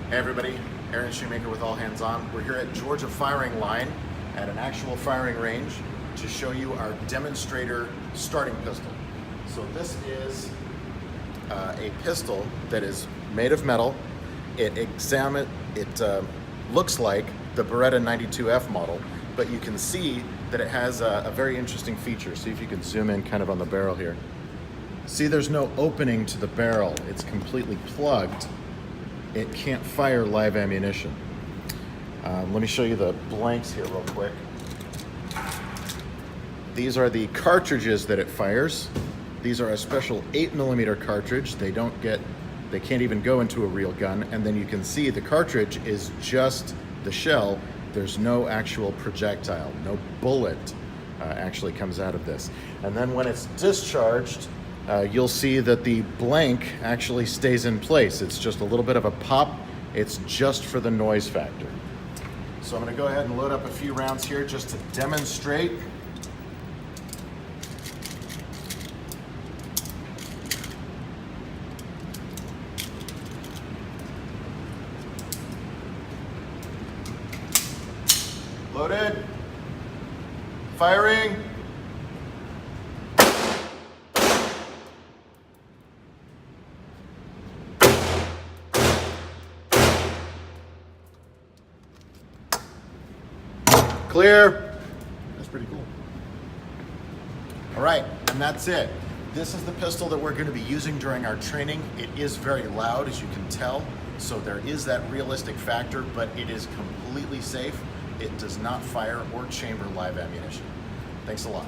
Hey everybody, Aaron Shoemaker with All Hands On. We're here at Georgia Firing Line at an actual firing range to show you our demonstrator starting pistol. So this is a pistol that is made of metal. It looks like the Beretta 92F model, but you can see that it has a very interesting feature. See if you can zoom in kind of on the barrel here. See, there's no opening to the barrel. It's completely plugged. It can't fire live ammunition. Let me show you the blanks here real quick. These are the cartridges that it fires. These are a special 8mm cartridge. They can't even go into a real gun. And then you can see the cartridge is just the shell. There's no actual projectile, no bullet actually comes out of this. And then when it's discharged, you'll see that the blank actually stays in place. It's just a little bit of a pop. It's just for the noise factor. So I'm going to go ahead and load up a few rounds here just to demonstrate. Loaded. Firing. Clear. That's pretty cool. All right, and that's it. This is the pistol that we're going to be using during our training. It is very loud, as you can tell, so there is that realistic factor, but it is completely safe. It does not fire or chamber live ammunition. Thanks a lot.